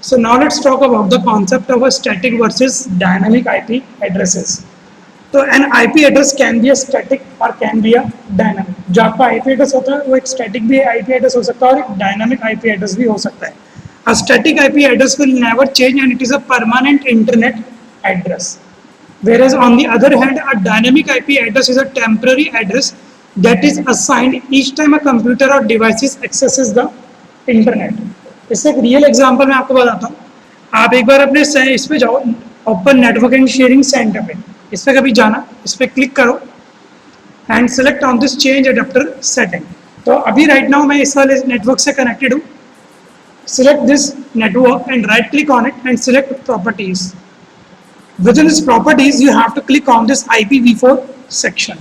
So now let's talk about the concept of a static versus dynamic IP addresses. तो an IP address can be a static और can be a dynamic. जो आपका IP address होता है वो एक static भी IP address हो सकता है और एक dynamic IP address भी हो सकता है. A static IP address will never change and it is a permanent internet address. Whereas on the other hand, a dynamic IP address is a temporary address that is assigned each time a computer or device accesses the internet. इससे एक real example मैं आपको बताता हूँ. आप एक बार अपने इस पे जाओ, open network and sharing centre पे, इस पे कभी जाना, इस पे क्लिक करो and select on this change adapter setting. तो अभी राइट नाउ मैं इस वाले नेटवर्क से कनेक्टेड हूँ. Select this network and right click on it and select properties. Within this properties you have to click on this IPv4 section.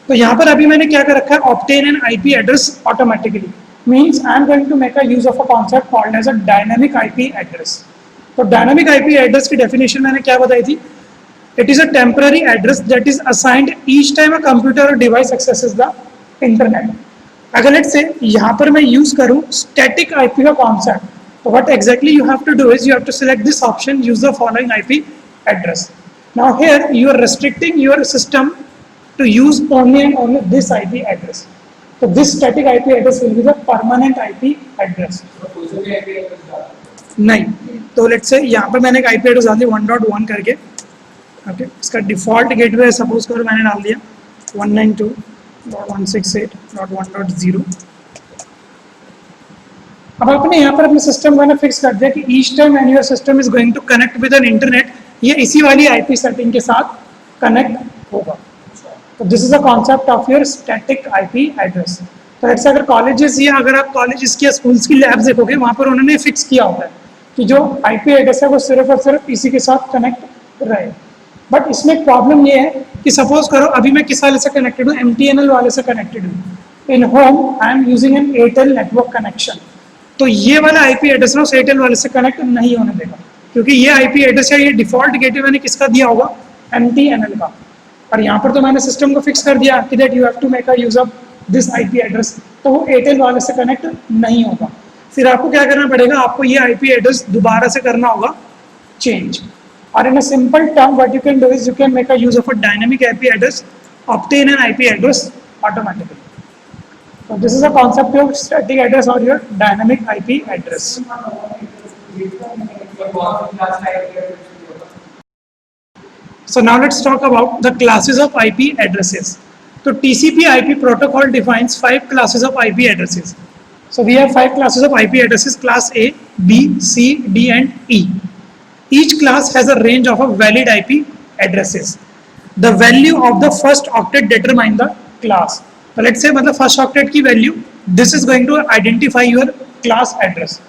तो यहाँ पर अभी मैंने क्या कर रखा है, obtain an IP address automatically. Means I am going to make a use of a concept called as a dynamic IP address. तो dynamic IP address की definition मैंने क्या बताई थी? It is a temporary address that is assigned each time a computer or device accesses the internet. अगर let's say यहाँ पर मैं use करूँ static IP का concept, तो what exactly you have to do is you have to select this option, use the following IP address. Now here you are restricting your system to use only and only this IP address. So this static IP address will be the permanent IP address. नहीं, तो let's say यहाँ पर मैंने एक IP address डाल दिया 1.1 करके. Okay, इसका डिफॉल्ट गेटवे सपोज करो मैंने डाल दिया 192.168.1.0. अब आपने यहाँ पर अपने सिस्टम को ना फिक्स कर दिया कि each time when your system is going to connect with an internet, ये इसी वाली आईपी सेटिंग के साथ कनेक्ट होगा. तो this is a concept of your static IP address. तो ऐसे अगर कॉलेजेस या अगर आप कॉलेजेस की या स्कूल्स की लैब्स देखोगे, वहाँ पर उन्होंने फिक्स किया होता है कि जो आईपी एड्रेस है वो सिर्फ और सिर्फ इसी के साथ कनेक्ट रहे. बट इसमें एक प्रॉब्लम ये है कि सपोज करो अभी मैं किस वाले से कनेक्टेड हूँ, MTNL वाले से कनेक्टेड हूँ. In home I am using an Airtel network connection. तो ये वाला आईपी एड्रेस ना उस एयरटेल वाले से कनेक्ट नहीं होने देगा, क्योंकि ये आईपी एड्रेस है, ये डिफॉल्ट गेटवे मैंने किसका दिया होगा, MTNL का. और यहाँ पर तो मैंने सिस्टम को फिक्स कर दिया कि that you have to make a use of this IP address, तो वो एयरटेल वाले से कनेक्ट नहीं होगा. फिर आपको क्या करना पड़ेगा, आपको ये आईपी एड्रेस दोबारा से करना होगा चेंज. और in a simple term what you can do is you can make a use of a dynamic IP address, obtain an IP address automatically. So this is a concept of static address or your dynamic IP address. So now let's talk about the classes of IP addresses. So TCP/IP protocol defines 5 classes of IP addresses. So we have 5 classes of IP addresses: class A, B, C, D, and E. Each class has a range of a valid IP addresses. The value of the first octet determine the class. तो let's say मतलब first octet की value, this is going to identify your class address.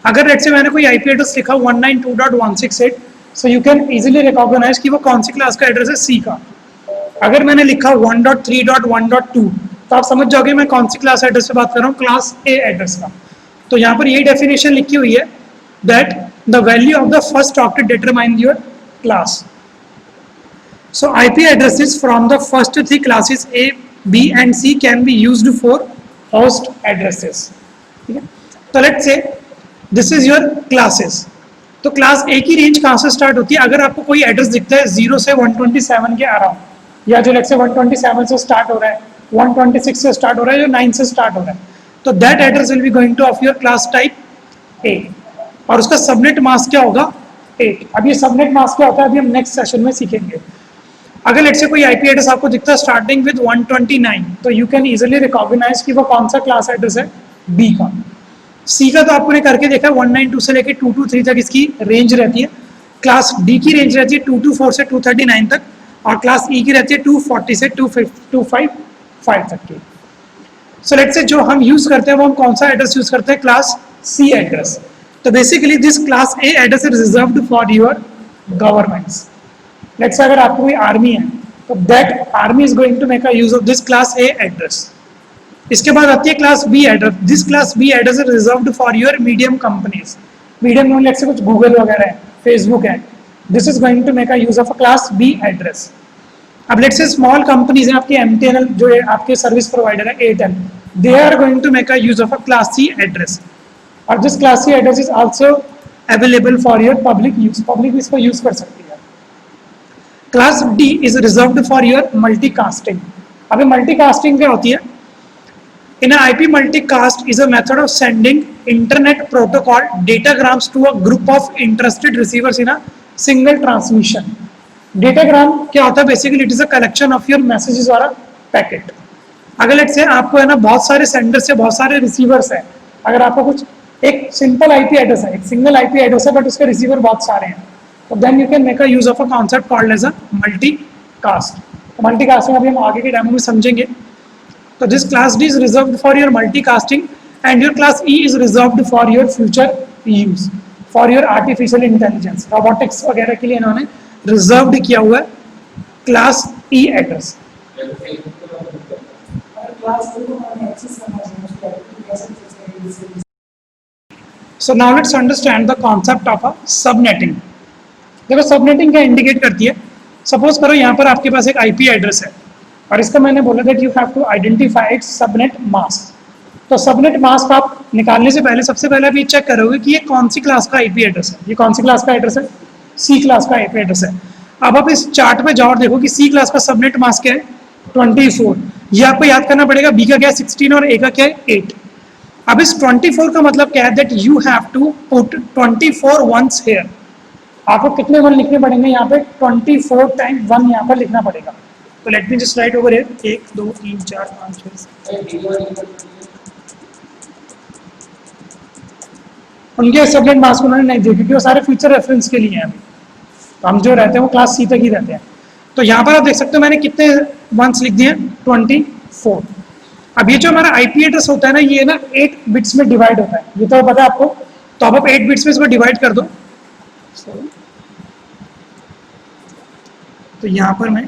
अगर let's say मैंने कोई IP address लिखा 192.168, so you can easily recognise कि वो कौन सी क्लास का एड्रेस है, सी का. अगर मैंने लिखा 1.3.1.2, तो आप समझ जाओगे मैं कौन सी क्लास एड्रेस से बात कर रहा हूँ, क्लास ए एड्रेस का. तो यहाँ पर ये डेफिनेशन लिखी हुई है that the value of the first octet determine your class. So IP addresses from the first 3 classes A, B and C can be used for host addresses. ठीक है, तो लेट्स से दिस इज योर क्लासेस. तो class ए की range कहाँ से start होती है, अगर आपको कोई एड्रेस दिखता है 0 से 127 के अराउंड, या जो लेट्स से 127 से स्टार्ट हो रहा है, 126 से स्टार्ट हो रहा है, जो 9 से स्टार्ट हो रहा है, तो that address will be going two of your class type A. और उसका सबनेट मास्क क्या होगा, 8. अब ये सबनेट मास्क क्या होता है अभी हम नेक्स्ट सेशन में सीखेंगे. अगर लेट्स से कोई आईपी एड्रेस आपको दिखता है स्टार्टिंग विद 129, तो यू कैन इजीली रिकॉग्नाइज कि वो कौन सा क्लास एड्रेस है, बी का. सी का तो आपने करके देखा 192 से लेकर 223 तक इसकी रेंज रहती है. क्लास डी की रेंज रहती है 224 से 239 तक, और क्लास ई की रहती है 240 से 255 तक की. सो लेट्स से जो हम यूज करते हैं वो हम कौन सा एड्रेस यूज करते हैं, क्लास सी एड्रेस. तो basically this class A address is reserved for your governments. Let's अगर आपको कोई आर्मी है, तो that army is going to make a use of this class A address. इसके बाद आती है class B address. This class B address is reserved for your medium companies. Medium में लेट्स से कुछ गूगल वगैरह है, फेसबुक है, this is going to make a use of a class B address. अब लेट्स से स्मॉल कंपनीज हैं आपकी, MTNL जो है आपके सर्विस प्रोवाइडर है Airtel, they are going to make a use of a class C address. और this class C address is also available for your public use, public इसको use कर सकती है। Class D is reserved for your multicasting. अभी multicasting क्या होती है? In a IP multicast is a method of sending internet protocol datagrams to a group of interested receivers in a single transmission. Datagram क्या होता है? Basically it is a collection of your messages or a packet. अगर let's से आपको है ना बहुत सारे सेंडर्स से बहुत सारे रिसीवर्स हैं, अगर आपको कुछ एक सिंपल आईपी एड्रेस है, एक सिंगल आईपी एड्रेस है बट उसके रिसीवर बहुत सारे हैं, तो then you can make a use of a concept called as a multicast. Multicasting अभी हम आगे के डेमो में समझेंगे। So this class D is reserved for your multicasting and your class E is reserved for your future use, for your artificial intelligence, robotics वगैरह के लिए इन्होंने reserved किया हुआ है class E address. So now let's understand the concept of a subnetting। देखो subnetting क्या indicate करती है? सपोज करो यहाँ पर आपके पास एक आईपी एड्रेस है और इसका मैंने बोला that you have to identify its subnet mask. तो सबनेट मास्क आप निकालने से पहले सबसे पहले आप ये चेक करोगे कि ये कौन सी क्लास का आईपी एड्रेस है। ये कौन सी क्लास का एड्रेस है? सी क्लास का आईपी एड्रेस है। अब आप इस चार्ट पे जाओ और देखो कि सी क्लास का सबनेट मास्क क्या है? 24। ये आपको याद करना पड़ेगा। बी का क्या है? 16 और ए का क्या है? 8। अब इस 24 का मतलब क्या है? That you have to put 24 ones here. आपको कितने वन लिखने पड़ेंगे यहाँ पे? 24 टाइम 1 यहाँ पर लिखना पड़ेगा। तो let me just right over here 1 2 3 4 5 6। उनके सबनेट मास्क उन्होंने नहीं दिए क्योंकि वो सारे फ्यूचर रेफरेंस के लिए हैं। अभी तो हम जो रहते हैं वो क्लास सी तक ही रहते हैं। तो यहाँ पर आप देख सकते हो मैंने कितने वंस लिख दिए? 24। अब ये जो हमारा आईपी एड्रेस होता है ना, ये ना 8 बिट्स में डिवाइड होता है, ये तो पता है आपको। तो अब आप 8 बिट्स में इसको डिवाइड कर दो। तो यहाँ पर मैंने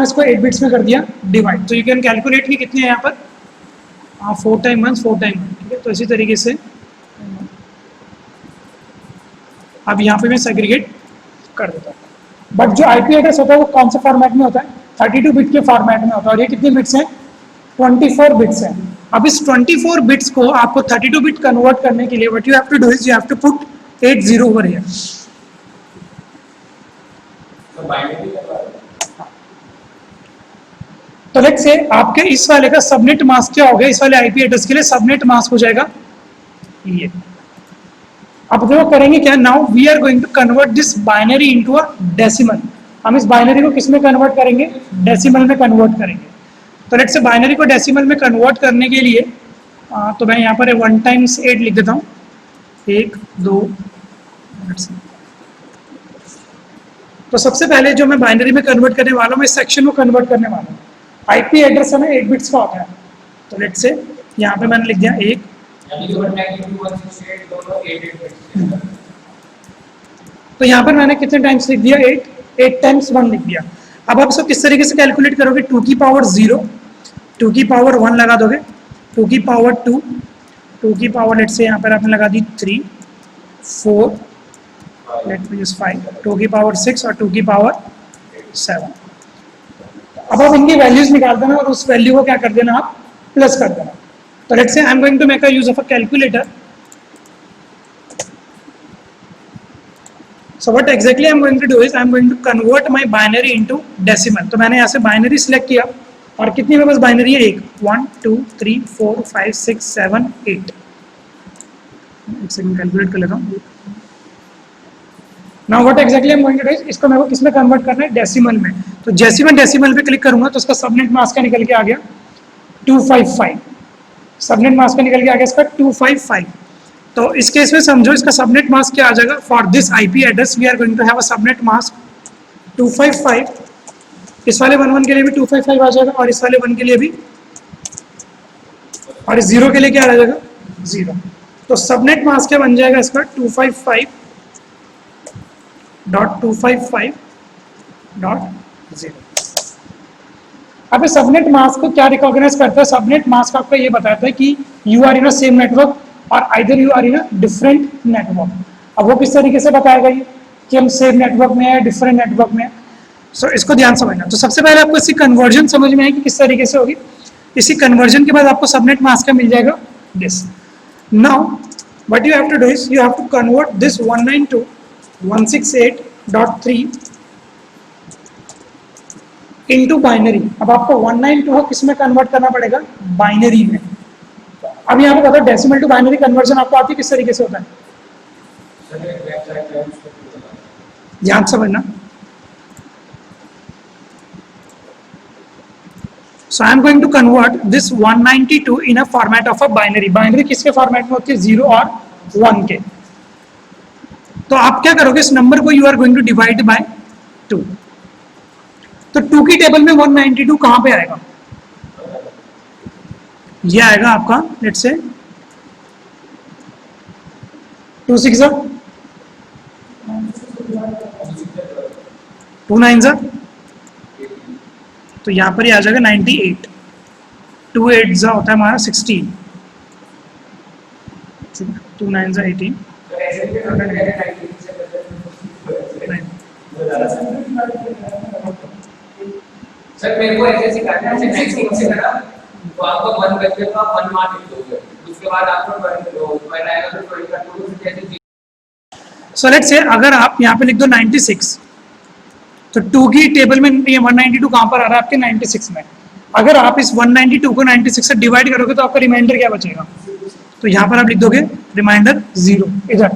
इसको 8 बिट्स में कर दिया डिवाइड। तो यू कैन कैलकुलेट कि कितने हैं यहाँ पर? 4 टाइम 1 4 टाइम 1, ठीक है। तो इसी तरीके से अब यहाँ पे मैं सेग्रीगेट कर देता हूँ। बट जो आईपी एड्रेस होता है वो कौन से फॉर्मेट में होता है? 32 बिट के फॉर्मेट में होता है। और ये कितने बिट्स हैं? 24 बिट्स हैं। अब इस 24 बिट्स को आपको 32 बिट कन्वर्ट करने के लिए what you have to do is you have to put 8 0 over here. तो लेट्स से आपके इस वाले का सबनेट मास्क क्या हो गया? इस वाले आईपी एड्रेस के लिए सबनेट मास्क हो जाएगा ये। अब जो करेंगे क्या? Now we are going to convert this binary into a decimal. हम इस बाइनरी को किस में कन्वर्ट करेंगे? डेसिमल में कन्वर्ट करेंगे। तो लेट्स से बाइनरी को डेसिमल में कन्वर्ट करने के लिए तो मैं यहाँ पर 1 टाइम्स 8 लिख देता हूँ। 1 2। तो सबसे पहले जो मैं बाइनरी में कन्वर्ट करने वाला हूँ, मैं इस सेक्शन को कन्वर्ट करने वाला हूँ। आईपी एड्रेस है ना 8 बिट्स का होता है। तो लेट्स से यहाँ पे मैंने लिख दिया 1। तो यहाँ पर मैंने कितने टाइम्स लिख दिया? 8 टाइम्स 1 लिख दिया। अब आप इसको किस तरीके से कैलकुलेट करोगे? 2 की पावर 0, 2 की पावर 1 लगा दोगे, 2 की पावर 2, 2 की पावर लेट्स से यहाँ पर आपने लगा दी 3 4 लेट मी जस्ट 5, 2 की पावर 6 और 2 की पावर 7। अब आप इनकी वैल्यूज निकाल देना और उस वैल्यू को क्या कर देना? आप प्लस कर देना। तो let's say I am going to make a use of a calculator. So what exactly I am going to do is I am going to convert my binary into decimal. तो मैंने यहाँ से binary select किया और कितनी मेरे पास binary है? 1 2 3 4 5 6 7 8। एक सेकंड कैलकुलेट कर लेता हूँ। Now what exactly I am going to do, इसको मेरे को किसमें कन्वर्ट करना है? डेसिमल में। तो जैसे मैं डेसिमल पे क्लिक करूंगा तो उसका सबनेट मास्क का निकल के आ गया 255। सबनेट मास्क का निकल के आ गया इसका 255। तो इस केस में समझो इसका सबनेट मास्क क्या आ जाएगा? For this IP address we are going to have a subnet mask 255। इस वाले 11 के लिए भी 255 आ जाएगा और इस वाले 1 के लिए भी, और इस 0 के लिए क्या आ जाएगा? 0। तो सबनेट मास्क क्या बन जाएगा इसका? 255.255.0। अब इस सबनेट मास्क को क्या रिकॉग्नाइज करता है? सबनेट मास्क आपको ये बताता है कि you are in a same network और either you are in a different network. अब वो किस तरीके से बताएगा ये कि हम सेम नेटवर्क में है, डिफरेंट नेटवर्क में है? सो इसको ध्यान समझना। तो सबसे पहले आपको इसकी कन्वर्जन समझ में है कि किस तरीके से होगी। इसी कन्वर्जन के बाद आपको सबनेट मास्क का मिल जाएगा this. Now what you have to do is you have to convert this 192.168.3 into binary. अब आपको 192 को किस में कन्वर्ट करना पड़ेगा? बाइनरी में. अब यहाँ पे बताओ डेसिमल टू बाइनरी कन्वर्जन आपको आती है किस तरीके से होता है? ध्यान से समझना. So I am going to convert this 192 in a format of a binary. Binary किसके फॉर्मेट में होती है? 0 और 1 के. तो आप क्या करोगे? इस नंबर को you are going to divide by 2. तो 2 की टेबल में 192 कहां पे आएगा? ये आएगा आपका लेट्स से 2 6 2 9 तो यहाँ पर ही आ जाएगा 98. 2 8 होता है हमारा 16. 2 9 18. सर मेरे को ऐसे सिखाना है 96 से करा तो आपको 1 करके तो आप 1 मार्क लिख दोगे. उसके बाद आपको 12 आएगा तो 12 का 2 से कैसे. सो लेट्स से अगर आप यहाँ पे लिख दो 96 तो 2 की टेबल में ये 192 कहाँ पर आ रहा है? आपके 96 में. अगर आप इस 192 को 96 से डिवाइड करोगे तो आपका रिमाइंडर क्या बचेगा? तो यहाँ पर आप लिख दोगे रिमाइंडर 0 इधर.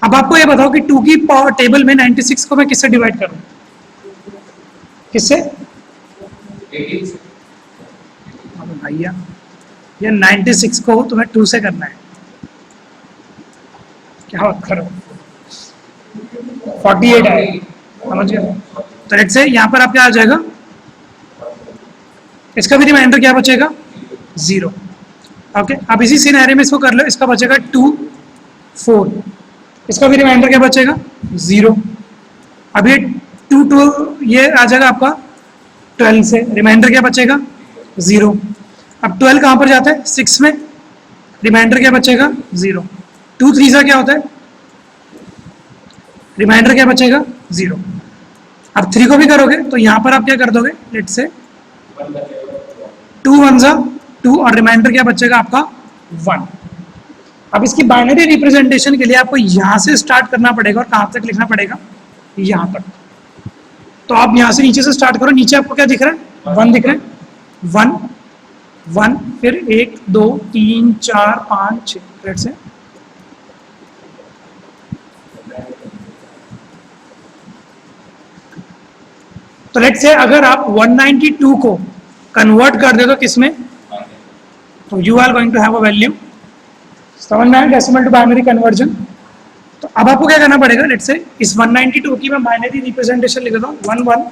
अब आपको ये बताओ कि 2 की टेबल में 96 को मैं किससे डिवाइड करूँ? किससे? 18 से. भैया ये 96 को तुम्हें 2 से करना है. क्या बात करो? 48 आएगा. समझ गए? तो लेट्स से यहाँ पर आप क्या आ जाएगा? इसका भी रिमाइंडर क्या बचेगा? 0. ओके. अब इसी सिनेरियो में इसको कर लो. इसका बचेगा 2 4. इसका भी रिमाइंडर क्या बचेगा? 0. अब ये 2 2 ये आ जाएगा आपका 12 से. रिमाइंडर क्या बचेगा? 0. अब 12 कहाँ पर जाता है? 6 में. रिमाइंडर क्या बचेगा? 0. 2 3 क्या होता है? रिमाइंडर क्या बचेगा? 0. अब 3 को भी करोगे तो यहाँ पर आप क्या कर दोगे? लेट्स से 2 1 2 और रिमाइंडर क्या बचेगा आपका? 1. अब इसकी बाइनरी रिप्रेजेंटेशन के लिए आपको यहाँ से स्टार्ट करना पड़ेगा और कहाँ तक लिखना पड़ेगा? यहाँ तक. तो आप यहाँ से नीचे से स्टार्ट करो. नीचे आपको क्या दिख रहा है? 1 दिख रहा है. 1 1 फिर 1 2 3 4 5 6. लेट्स से तो लेट्स से अगर आप 192 को कन्वर्ट कर दे तो किसमें? तो you are going to have a value 79 decimal to binary conversion. तो अब आपको क्या करना पड़ेगा? लेट्स से इस 192 की मैं बाइनरी रिप्रेजेंटेशन लिख देता हूँ 1 1.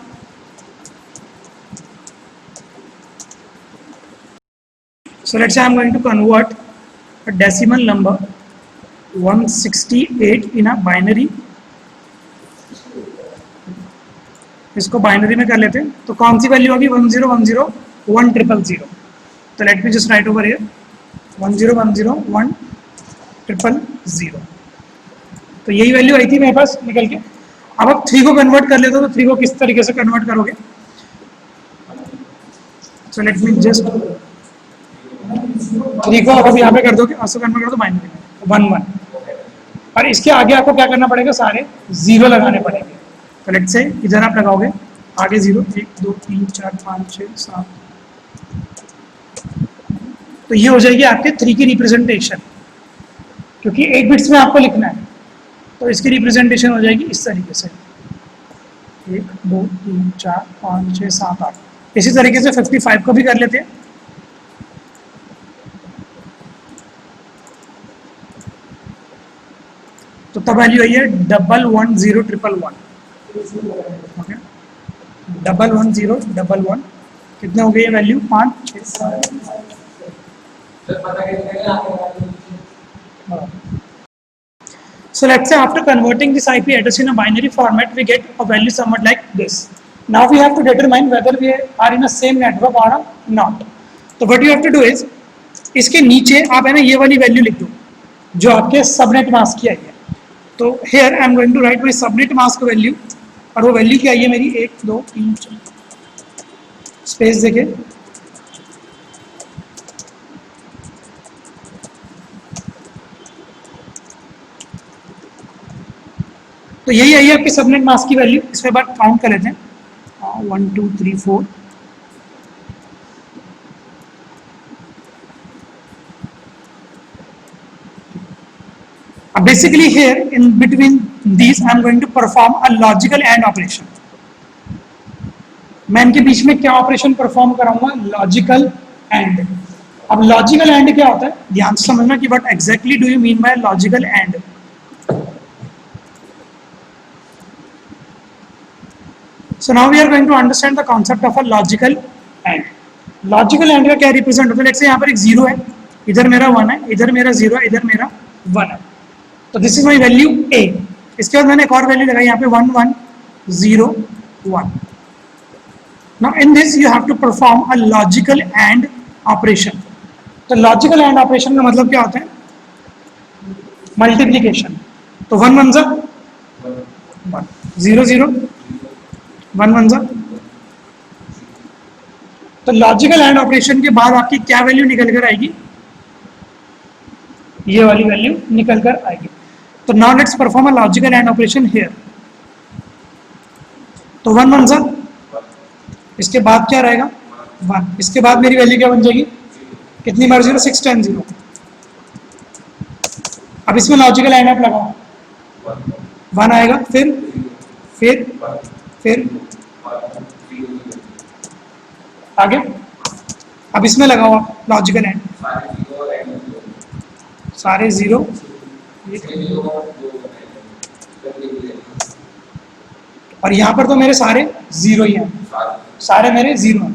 So let's say I am going to convert a decimal number 168 in a binary. इसको बाइनरी में कर लेते हैं. तो कौन सी वैल्यू होगी? 1010100. तो let me just right over here 1010100. तो यही वैल्यू आई थी मेरे पास निकल के. अब आप 3 को कन्वर्ट कर लेते हो तो 3 को किस तरीके से कन्वर्ट करोगे? सो लेट मी जस्ट 3 को आप यहाँ पे कर दोगे और कन्वर्ट कर दो बाइनरी में 1 1. और इसके आगे आपको क्या करना पड़ेगा? सारे 0 लगाने पड़ेंगे. तो लेट्स से इधर आप लगाओगे आगे 0 1 2 3 4 5 6 7. तो ये हो जाएगी आपके 3 की रिप्रेजेंटेशन. क्योंकि 8 बिट्स में आपको लिखना है तो इसकी रिप्रेजेंटेशन हो जाएगी इस तरीके से 1 2 3 4 5 6 7 8. इसी तरीके से 55 को भी कर लेते हैं. तो तब वैल्यू आई है 110111. ओके 110111. कितने हो गए ये value? 5 6 7. So let's say after converting this IP address in a binary format, we get a value somewhat like this. Now we have to determine whether we are in a same network or not. So what you have to do is, इसके नीचे आप है ना ये वाली value लिख दो जो आपके सबनेट मास्क की आई है. तो here I am going to write my subnet mask value. और वो वैल्यू क्या आई है मेरी? 1 2 3 4. स्पेस देके तो यही आई आपकी सबनेट मास्क की वैल्यू। इसमें बार काउंट कर लेते हैं, 1 2 3 4। Basically here in between these I am going to perform a logical AND operation. मैं इनके बीच में क्या ऑपरेशन परफॉर्म कराऊंगा? Logical and. अब लॉजिकल एंड क्या होता है, ध्यान से समझना कि what exactly do you mean by logical and. So now we are going to understand the concept of a logical and. Logical and का क्या रिप्रेजेंट होता है? लेट्स से यहाँ पर एक जीरो है, इधर मेरा 1 है, इधर मेरा 0 है, इधर मेरा 1 है। तो दिस इज माई वैल्यू ए। इसके बाद मैंने एक और वैल्यू लगाई यहाँ पे 1 1 0 1। Now in this you have to perform a logical AND operation. तो logical AND operation का मतलब क्या होता है? मल्टीप्लीकेशन। तो 1 1 जा 1, 0 0 1 1 जा। तो लॉजिकल एंड ऑपरेशन के बाद आपकी क्या वैल्यू निकल कर आएगी? ये वाली वैल्यू निकल कर आएगी। तो now let's perform a logical and operation here. तो 1 1 जा, इसके बाद क्या रहेगा? 1। इसके बाद मेरी वैल्यू क्या बन जाएगी? कितनी बार 0? 6 10 0। अब इसमें लॉजिकल एंड आप लगाओ, 1 आएगा, फिर आगे। अब इसमें लगाओ आप लॉजिकल एंड, सारे 0। और यहाँ पर तो मेरे सारे 0 ही हैं, सारे मेरे 0 हैं।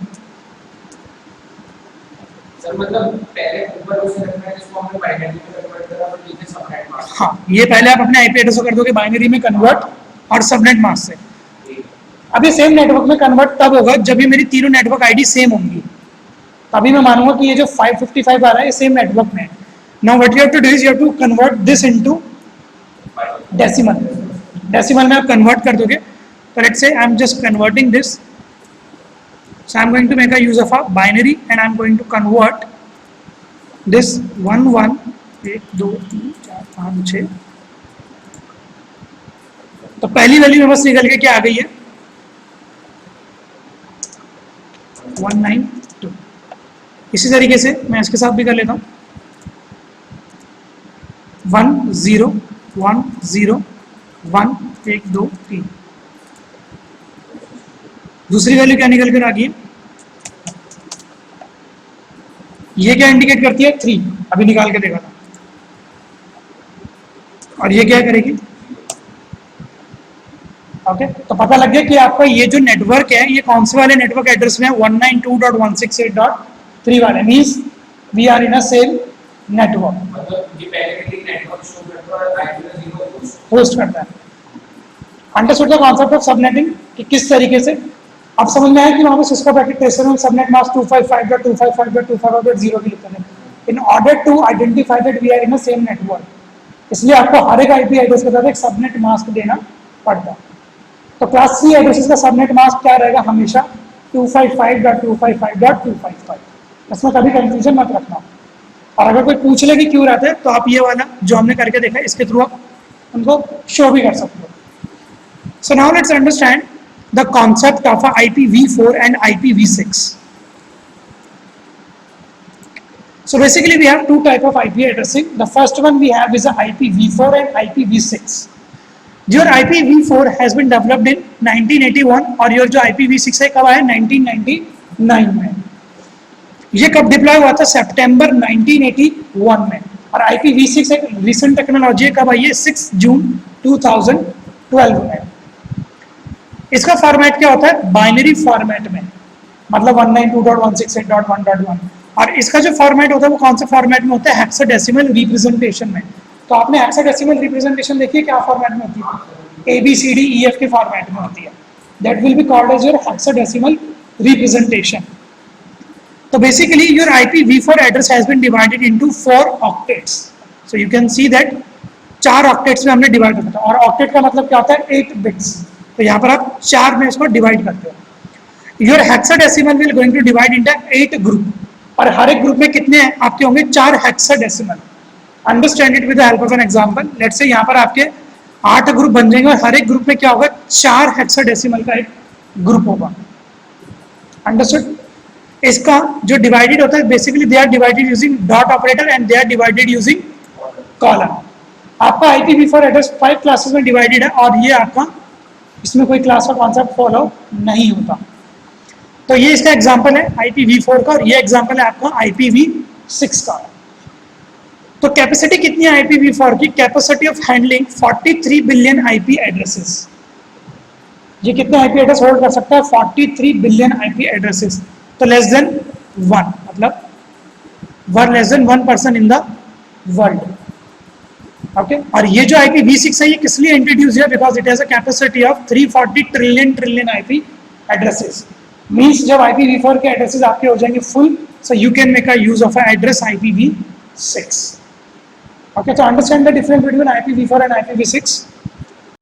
सर मतलब पहले ऊपर उसे रखना है जिसको हमने बाइनरी में कन्वर्ट करा और नीचे सबनेट मास्क। हाँ, ये पहले आप अपने आईपी एड्रेस को कर दोगे बाइनरी में कन्वर्ट और सबनेट मास्क से। अब ये सेम नेटवर्क में कन्वर्ट तब होगा जब ये मेरी तीनों नेटवर्क आईडी सेम होंगी, तभी मैं मानूंगा कि ये जो 555 आ रहा है ये सेम नेटवर्क में है। Now what you have to do is you have to convert this into decimal. Decimal में आप कन्वर्ट कर दोगे। तो let's say I am just converting this. So I am going to make a use of a binary and I am going to convert this 1 1 1 2 3 4 5 6। तो पहली value में बस निकल के क्या आ गई है? 192। इसी तरीके से मैं इसके साथ भी कर लेता हूँ, 1 0 1 0 1 1 2 3। दूसरी वैल्यू क्या निकल कर आ गई है? ये क्या इंडिकेट करती है? 3, अभी निकाल के देखा था। और ये क्या करेगी? ओके, तो पता लग गया कि आपका ये जो नेटवर्क है ये कौन से वाले नेटवर्क एड्रेस में है? 192.168.3 वाले। Means we are in a same network. मतलब ये पहले के नेटवर्क शो करता है और आईपी 0 होस्ट करता है। Understood the concept of subnetting कि किस तरीके से अब समझ में आया कि वहां पे सिस्को पैकेट ट्रेसर में सबनेट मास्क 255.255.255.0 की लिखते हैं in order to identify that we are in a same network. इसलिए आपको हर एक आईपी एड्रेस के साथ एक सबनेट मास्क देना पड़ता है। तो क्लास C एड्रेसेस का सबनेट मास्क क्या रहेगा? हमेशा 255.255.255। इसमें कभी कंफ्यूजन मत रखना। और अगर कोई पूछ ले कि क्यों रहता है तो आप ये वाला जो हमने करके देखा है इसके थ्रू आप उनको शो भी कर सकते हो। So now let's understand the concept of a IPv4 and IPv6. So basically we have two type of IP addressing. The first one we have is a IPv4 and IPv6. Your IPv4 has been developed in 1981 और your जो IPv6 है कब आया? 1999 में। ये कब deploy हुआ था? सितंबर 1981 में। और IPv6 एक रिसेंट टेक्नोलॉजी है, कब आई है? 6 जून 2012 में। इसका फॉर्मेट क्या होता है? बाइनरी फॉर्मेट में, मतलब 192.168.1.1। और इसका जो फॉर्मेट होता है वो कौन से फॉर्मेट में होता है? हेक्साडेसिमल रिप्रेजेंटेशन में। तो आपने हेक्साडेसिमल रिप्रेजेंटेशन देखी है क्या फॉर्मेट में होती है? ABCDEF के फॉर्मेट में होती है। That will be called as your hexadecimal representation. तो basically your IPv4 address has been divided into 4 octets. So you can see that 4 octets में हमने डिवाइड किया था। और ऑक्टेट का मतलब क्या होता है? 8 बिट्स। तो यहाँ पर आप 4 में इसको डिवाइड करते हो। Your hexadecimal will going to divide into 8 group. और हर एक ग्रुप में कितने आपके होंगे? 4 hexadecimal. Understand it with the help of an example. Let's say यहाँ पर आपके 8 ग्रुप बन जाएंगे और हर एक ग्रुप में क्या होगा, 4 हेक्साडेसिमल का एक ग्रुप होगा। अंडरस्टूड? इसका जो डिवाइडेड होता है basically they are divided using dot operator and they are divided using column. आपका IPv4 एड्रेस 5 क्लासेस में डिवाइडेड है और ये आपका इसमें कोई क्लास का कॉन्सेप्ट फॉलो नहीं होता। तो ये इसका एग्जांपल है IPv4 का और ये एग्जांपल है आपका IPv6 का। तो कैपेसिटी कितनी है IPv4 की? Capacity of handling 43 billion IP addresses. ये कितने IP एड्रेस होल्ड कर सकता है? 43 बिलियन IP एड्रेसेस। तो लेस देन 1, मतलब less than 1 person in the world. Okay, और ये जो IPv6 है ये किस लिए इंट्रोड्यूस है? Because it has a capacity of 340 trillion IP addresses. Means जब IPv4 के एड्रेसेस आपके हो जाएंगे full, so you can make a use of a address IPv6। Okay, so understand the difference between IPv4 and IPv6.